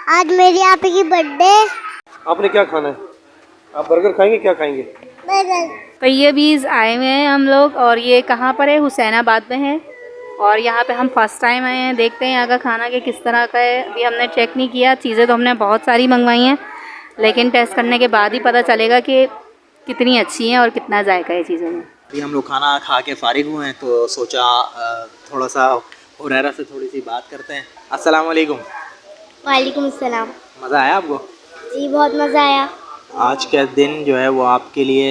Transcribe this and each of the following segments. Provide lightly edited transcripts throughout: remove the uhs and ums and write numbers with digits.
आज मेरी आपी की बर्थडे। आपने क्या खाना है? आप बर्गर खाएंगे? क्या खाएंगे? बर्गर। तैयबीज़ आए हुए हैं हम लोग और ये कहाँ पर है? हुसैनाबाद में है। और यहाँ पे हम फर्स्ट टाइम आए हैं। देखते हैं यहाँ का खाना कि किस तरह का है। अभी हमने चेक नहीं किया, चीज़ें तो हमने बहुत सारी मंगवाई हैं, लेकिन टेस्ट करने के बाद ही पता चलेगा कि कितनी अच्छी हैं और कितना जायका है चीज़ों में। अभी हम लोग खाना खा के फारिग हुए हैं तो सोचा थोड़ा सा हुरैरा से थोड़ी सी बात करते हैं। अस्सलाम वालेकुम। वालेकुम अस्सलाम। मज़ा आया आपको? जी बहुत मज़ा आया। आज का दिन जो है वो आपके लिए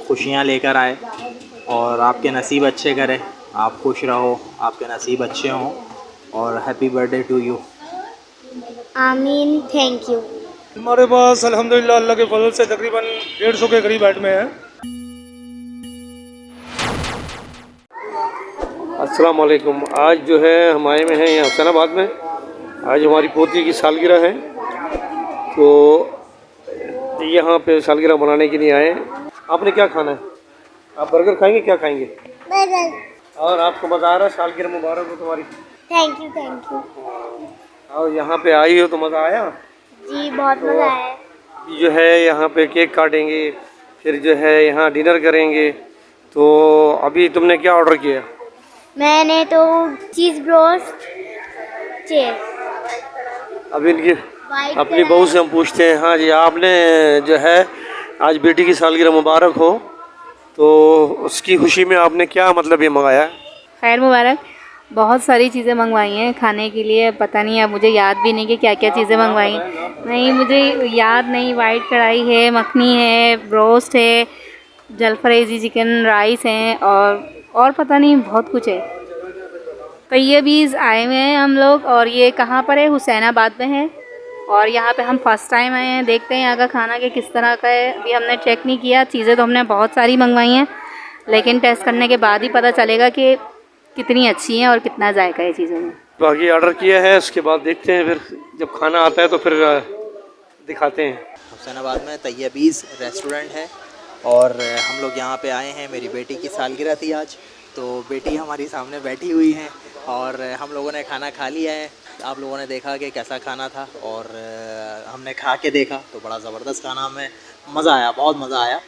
खुशियाँ लेकर आए और आपके नसीब अच्छे करे, आप खुश रहो, आपके नसीब अच्छे हों और हैप्पी बर्थडे टू यू। आमीन, थैंक यू। हमारे पास अल्हम्दुलिल्लाह अल्लाह के फजल से तकरीबन 150 के करीब आइटमें हैं। अस्सलाम वालेकुम। आज जो है हम आए में हैं यहाँ हुसैनाबाद में। आज हमारी पोती की सालगिरह है तो यहाँ पे सालगिरह मनाने के लिए आए। आपने क्या खाना है? आप बर्गर खाएंगे? क्या खाएंगे? बर्गर। और आपको मज़ा आ रहा है? सालगिरह मुबारक हो तुम्हारी। Thank you thank you. और यहाँ पे आई हो तो मज़ा आया? जी बहुत मज़ा आया। जो है यहाँ पे केक काटेंगे, फिर जो है यहाँ डिनर करेंगे। तो अभी तुमने क्या ऑर्डर किया? मैंने तो चीज़ ब्रोस्ट चीज़ अभी इनकी अपनी बहू से हम पूछते हैं। हाँ जी, आपने जो है आज बेटी की सालगिरह मुबारक हो तो उसकी खुशी में आपने क्या मतलब ये मंगाया? खैर मुबारक। बहुत सारी चीज़ें मंगवाई हैं खाने के लिए, पता नहीं, अब मुझे याद भी नहीं कि क्या क्या चीज़ें मंगवाई। नहीं, मुझे याद नहीं। वाइट कढ़ाई है, मखनी है, ब्रोस्ट है, जलफरेज़ी चिकन राइस हैं और पता नहीं बहुत कुछ है। तैयबीज़ आए हुए हैं हम लोग और ये कहाँ पर है? हुसैनाबाद में है। और यहाँ पे हम फर्स्ट टाइम आए हैं। देखते हैं यहाँ का खाना कि किस तरह का है। अभी हमने चेक नहीं किया, चीज़ें तो हमने बहुत सारी मंगवाई हैं, लेकिन टेस्ट करने के बाद ही पता चलेगा कि कितनी अच्छी हैं और कितना जायका है चीज़ों में। बाकी ऑर्डर किया है, उसके बाद देखते हैं, फिर जब खाना आता है तो फिर दिखाते हैं। हुसैनाबाद में तैयबीज़ रेस्टोरेंट है और हम लोग यहाँ पे आए हैं। मेरी बेटी की सालगिरह थी आज, तो बेटी हमारी सामने बैठी हुई हैं और हम लोगों ने खाना खा लिया है। आप लोगों ने देखा कि कैसा खाना था और हमने खा के देखा तो बड़ा ज़बरदस्त खाना, हमें मज़ा आया, बहुत मज़ा आया।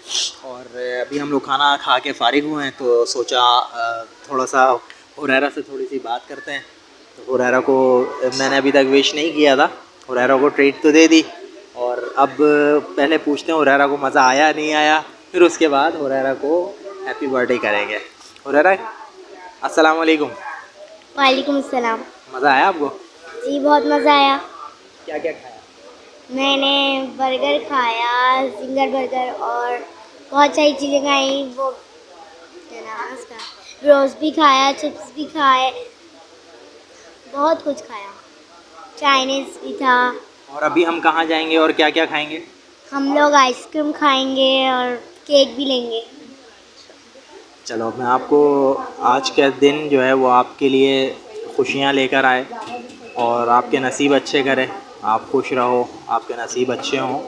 और अभी हम लोग खाना खा के फारिग हुए हैं तो सोचा थोड़ा सा हुरैरा से थोड़ी सी बात करते हैं। तो हुरैरा को मैंने अभी तक विश नहीं किया था, हुरैरा को ट्रीट तो दे दी और अब पहले पूछते हैं हुरैरा को मज़ा आया नहीं आया, फिर उसके बाद हुरैरा को हैप्पी बर्थडे करेंगे। हुरैरा अस्सलाम वालेकुम। वालेकुम अस्सलाम। मज़ा आया आपको? जी बहुत मज़ा आया। क्या क्या खाया? मैंने बर्गर खाया, जिंगर बर्गर, और बहुत सारी चीज़ें खाई। वो क्या नाम है उसका, रोस्ट भी खाया, चिप्स भी खाए, बहुत कुछ खाया, चाइनीज़ भी था। और अभी हम कहाँ जाएंगे और क्या क्या खाएंगे? हम लोग आइसक्रीम खाएंगे और केक भी लेंगे। चलो, मैं आपको आज का दिन जो है वो आपके लिए खुशियाँ लेकर आए और आपके नसीब अच्छे करे, आप खुश रहो, आपके नसीब अच्छे हों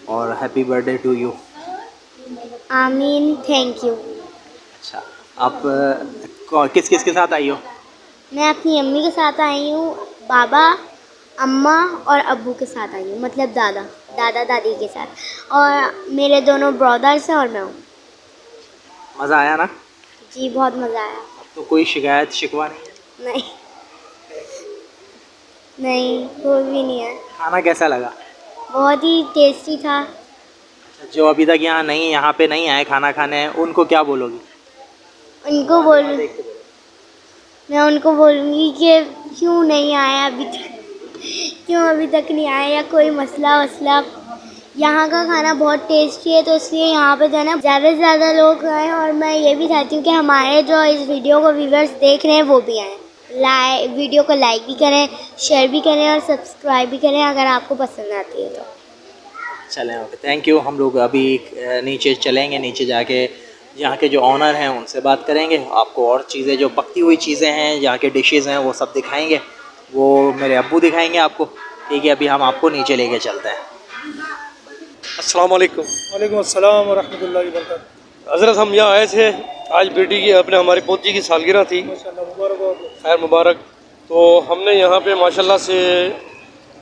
और हैप्पी बर्थडे टू यू। आमीन, थैंक यू। अच्छा, आप किस किस के साथ आई हो? मैं अपनी अम्मी के साथ आई हूँ, बाबा, अम्मा और अब्बू के साथ आई हूँ, मतलब दादा दादी के साथ, और मेरे दोनों ब्रदर्स हैं और मैं हूँ। मज़ा आया ना? जी बहुत मज़ा आया। अब तो कोई शिकायत शिकवा नहीं? नहीं नहीं, कोई भी नहीं है। खाना कैसा लगा? बहुत ही टेस्टी था। जो अभी तक यहाँ पे नहीं आए खाना खाने, उनको क्या बोलोगी? मैं उनको बोलूँगी कि क्यों नहीं आया अभी तक, क्यों अभी तक नहीं आया, या कोई मसला वसला। यहाँ का खाना बहुत टेस्टी है तो इसलिए यहाँ पे जो है ना ज़्यादा से ज़्यादा लोग आएँ, और मैं ये भी चाहती हूँ कि हमारे जो इस वीडियो को व्यूवर्स देख रहे हैं वो भी आएँ। वीडियो को लाइक भी करें, शेयर भी करें और सब्सक्राइब भी करें अगर आपको पसंद आती है तो। चलें, ओके, थैंक यू। हम लोग अभी नीचे चलेंगे, नीचे जाके यहाँ के जो ऑनर हैं उनसे बात करेंगे। आपको और चीज़ें जो पकती हुई चीज़ें हैं, यहाँ के डिशेज़ हैं, वो सब दिखाएंगे। वो मेरे अब्बू दिखाएंगे आपको, ठीक है? अभी हम आपको नीचे लेके चलते हैं। अस्सलाम वालेकुम। वालेकुम अस्सलाम व रहमतुल्लाहि व बरकातहू। हज़रत हम यहाँ आए थे, आज बेटी की अपने हमारी पोती की सालगिरह थी। खैर मुबारक। तो हमने यहाँ पे माशाल्लाह से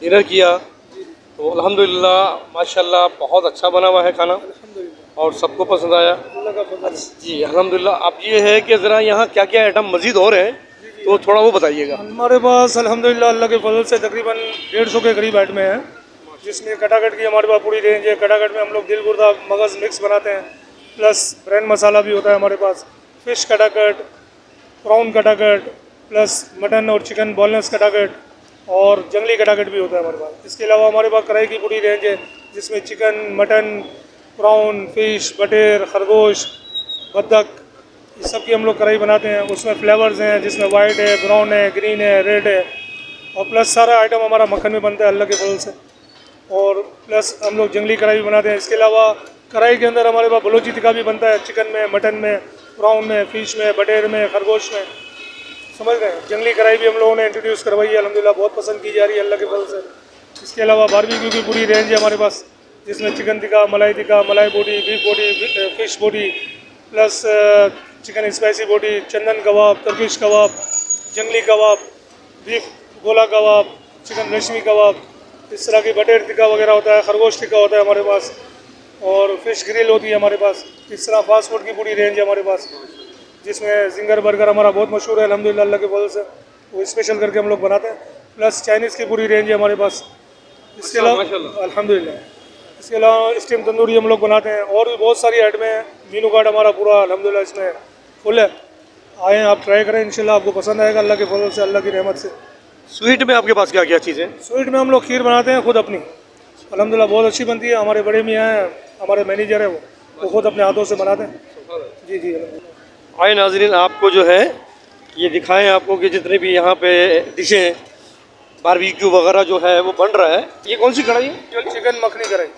डिनर किया तो अल्हम्दुलिल्लाह माशाल्लाह बहुत अच्छा बना हुआ है खाना और सबको पसंद आया। जी अल्हम्दुलिल्लाह। अब ये है कि ज़रा यहाँ क्या क्या आइटम मज़ीद और हैं तो थोड़ा वो बताइएगा। हमारे पास अल्हम्दुलिल्लाह अल्लाह के फजल से तकरीबन 150 के करीब आइटमें हैं, जिसमें कटाकट की हमारे पास पूरी रेंज है। कटाकट में हम लोग दिल गुर्दा मगज़ मिक्स बनाते हैं, प्लस ब्रेन मसाला भी होता है हमारे पास, फ़िश कटाकट, प्रॉन कटाकट, प्लस मटन और चिकन बोनलेस कटाकट और जंगली कटाकट भी होता है हमारे पास। इसके अलावा हमारे पास कढ़ाई की पूरी रेंज है, जिसमें चिकन, मटन, प्रॉन, फ़िश, बटेर, खरगोश, बतख, इस सब की हम लोग कढ़ाई बनाते हैं। उसमें फ्लेवर्स हैं, जिसमें वाइट है, ब्राउन है, ग्रीन है, रेड है, और प्लस सारा आइटम हमारा मक्खन में बनता है अल्लाह के फजल से। और प्लस हम लोग जंगली कढ़ाई भी बनाते हैं। इसके अलावा कढ़ाई के अंदर हमारे पास बलोची टिक्का भी बनता है, चिकन में, मटन में, प्रॉन में, फ़िश में, बटेर में, खरगोश में, समझ रहे हैं। जंगली कढ़ाई भी हम लोगों ने इंट्रोड्यूस करवाई है, अल्हम्दुलिल्लाह बहुत पसंद की जा रही है अल्लाह के फजल से। इसके अलावा बारबेक्यू की पूरी रेंज है हमारे पास, जिसमें चिकन टिक्का, मलाई बोटी, बीफ बोटी, फ़िश बोटी, प्लस चिकन स्पाइसी बोटी, चंदन कबाब, तुर्किश कबाब, जंगली कबाब, बीफ गोला कबाब, चिकन रेशमी कबाब, इस तरह की बटेर टिक्का वगैरह होता है, खरगोश टिक्का होता है हमारे पास, और फ़िश ग्रिल होती है हमारे पास। इस तरह फास्ट फूड की पूरी रेंज है हमारे पास, जिसमें जिंगर बर्गर हमारा बहुत मशहूर है अल्हम्दुलिल्लाह अल्लाह के फजल से, वो स्पेशल करके हम लोग बनाते हैं। प्लस चाइनीज़ की पूरी रेंज है हमारे पास। इसके अलावा अल्हम्दुलिल्लाह, इसके अलावा स्टीम तंदूरी हम लोग बनाते हैं, और भी बहुत सारी आइटमें हैं। मीनू कार्ड हमारा पूरा अल्हम्दुलिल्लाह इसमें फुल है। आएँ आप ट्राई करें, इंशाल्लाह आपको पसंद आएगा अल्लाह के फजल से, अल्लाह की रहमत से। स्वीट में आपके पास क्या क्या चीज़ें हैं? स्वीट में हम लोग खीर बनाते हैं खुद अपनी, अल्हम्दुलिल्लाह बहुत अच्छी बनती है। हमारे बड़े मियाँ हैं, हमारे मैनेजर हैं, वो खुद अपने हाथों से बनाते हैं। जी जी अल्हम्दुलिल्लाह। आए नाज़रीन, आपको जो है ये दिखाएं आपको कि जितने भी यहाँ पे डिशें हैं, बारबेक्यू वगैरह जो है वो बन रहा है। ये कौन सी कढ़ाई है? चिकन मखनी करें,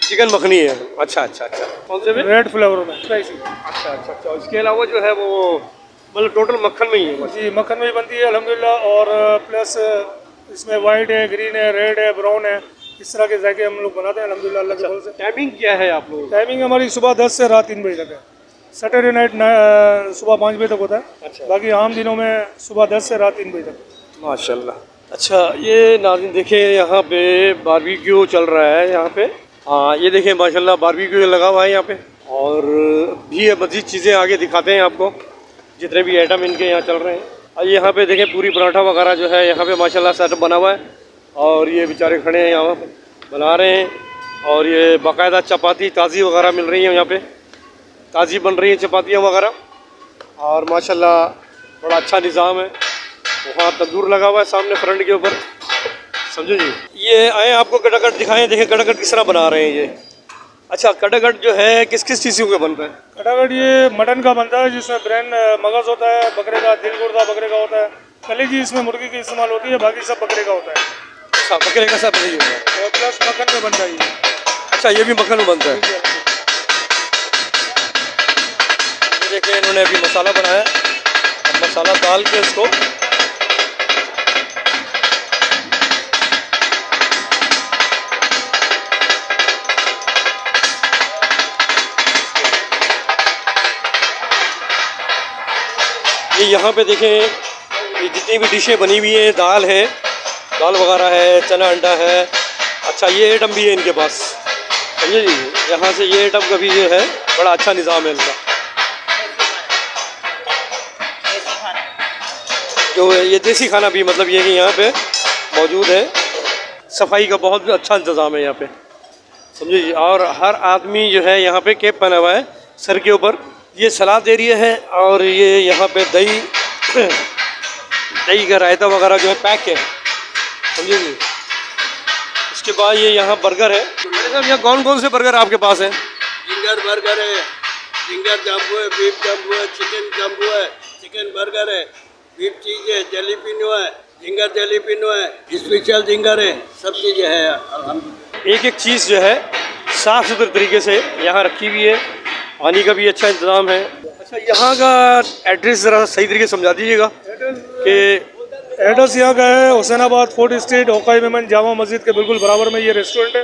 चिकन मखनी है। अच्छा अच्छा अच्छा। कौन से में? रेड फ्लेवर में स्पाइसी। अच्छा अच्छा अच्छा। इसके अलावा जो है वो मतलब टोटल मक्खन में ही है बस। जी मक्खन में भी बनती है अल्हम्दुलिल्लाह, और प्लस इसमें वाइट है, ग्रीन है, रेड है, ब्राउन है, इस तरह के जायके हम लोग बनाते हैं अल्हम्दुलिल्लाह अल्लाह के फजल से। टाइमिंग क्या है आप लोगों की? टाइमिंग हमारी सुबह 10 से रात 3 बजे तक है। सैटरडे नाइट सुबह 5 बजे तक होता है। अच्छा। बाकी आम दिनों में सुबह 10 से रात 3 बजे तक। माशाल्लाह। अच्छा ये नाज़रीन देखें, यहाँ पे बारबेक्यू चल रहा है यहाँ पे। हाँ ये देखें माशाल्लाह बारबेक्यू लगा हुआ है यहाँ पे, और भी है मज़ीद चीज़ें आगे दिखाते हैं आपको, जितने भी आइटम इनके यहाँ चल रहे हैं। और यहाँ पे देखें पूरी पराठा वगैरह जो है यहाँ पे माशाल्लाह सेटअप बना हुआ है, और ये बेचारे खड़े हैं यहाँ पे बना रहे हैं। और ये बाकायदा चपाती ताज़ी वगैरह मिल रही है यहाँ पे, ताज़ी बन रही है चपातियाँ वगैरह, और माशाल्लाह बड़ा अच्छा निज़ाम है। वहाँ तंदूर लगा हुआ है सामने फ्रंट के ऊपर, समझो जी। ये आए आपको कटाकट दिखाएं, देखें कटाकट किस तरह बना रहे हैं ये। अच्छा कटाकट जो है किस किस चीज़ों का बनता है? कटाकट ये मटन का बनता है, जिसमें ब्रेन मगज़ होता है, बकरे का दिल गुर्दा बकरे का होता है, कलेजी इसमें मुर्गी की इस्तेमाल होती है, बाकी सब बकरे का होता है। अच्छा बकरे का सब नहीं होता है। और प्लस मक्खन में बनता है ये। अच्छा ये भी मक्खन में बनता है। ये देखिए इन्होंने अभी मसाला बनाया, अब मसाला डाल के इसको ये यहाँ पे देखें, ये जितनी भी डिशें बनी हुई हैं, दाल है, दाल वगैरह है, चना अंडा है। अच्छा ये आइटम भी है इनके पास, समझे जी। यहाँ से ये आइटम का भी जो है बड़ा अच्छा निज़ाम है इनका। जो है ये देसी खाना भी मतलब ये कि यहाँ पे मौजूद है। सफाई का बहुत अच्छा इंतज़ाम है यहाँ पे, समझे जी। और हर आदमी जो है यहाँ पे कैप पहना हुआ है सर के ऊपर। ये सलाद एरिया है, और ये यहाँ पे दही दही का रायता वगैरह जो है पैक है, समझे जी। इसके बाद ये यहाँ बर्गर है। साहब यहाँ कौन कौन से बर्गर आपके पास हैं? जिंगर बर्गर है, जिंगर जम्बो है, बीफ जम्बो है, चिकन जम्बो है, चिकन बर्गर है, बीफ चीज़ है, जलीपिनो है, जिंगर जलीपिनो है, स्पेशल जिंगर है, सब चीज़ें हैं अल्हम्दुलिल्लाह। एक एक चीज़ जो है साफ़ सुथरे तरीके से यहाँ रखी हुई है, पानी का भी अच्छा इंतज़ाम है। अच्छा यहाँ का एड्रेस ज़रा सही तरीके से समझा दीजिएगा कि एड्रेस यहाँ का है हुसैनाबाद, फोर्ट स्ट्रीट, ओकाई मेमन जामा मस्जिद के बिल्कुल बराबर में ये रेस्टोरेंट है।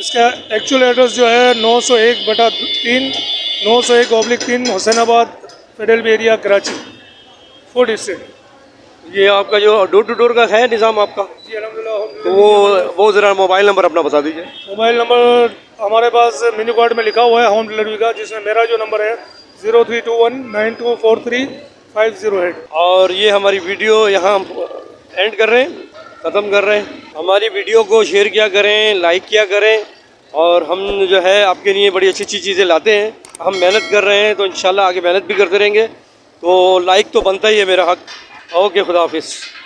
इसका एक्चुअल एड्रेस जो है 901/3 901/3 Hussainabad federal area Karachi, fort street. ये आपका जो डोर टू डोर का है निज़ाम आपका? जी अल्हम्दुलिल्लाह होम तो वो ज़रा मोबाइल नंबर अपना बता दीजिए। मोबाइल नंबर हमारे पास मेन्यू कार्ड में लिखा हुआ है होम डिलीवरी का, जिसमें मेरा जो नंबर है 03219243 और ये हमारी वीडियो यहाँ एंड कर रहे हैं, ख़त्म कर रहे हैं। हमारी वीडियो को शेयर किया करें, लाइक किया करें, और हम जो है आपके लिए बड़ी अच्छी अच्छी चीज़ें लाते हैं। हम मेहनत कर रहे हैं तो इंशाल्लाह आगे मेहनत भी करते रहेंगे, तो लाइक तो बनता ही है मेरा हक। ओके, खुदा हाफिज़।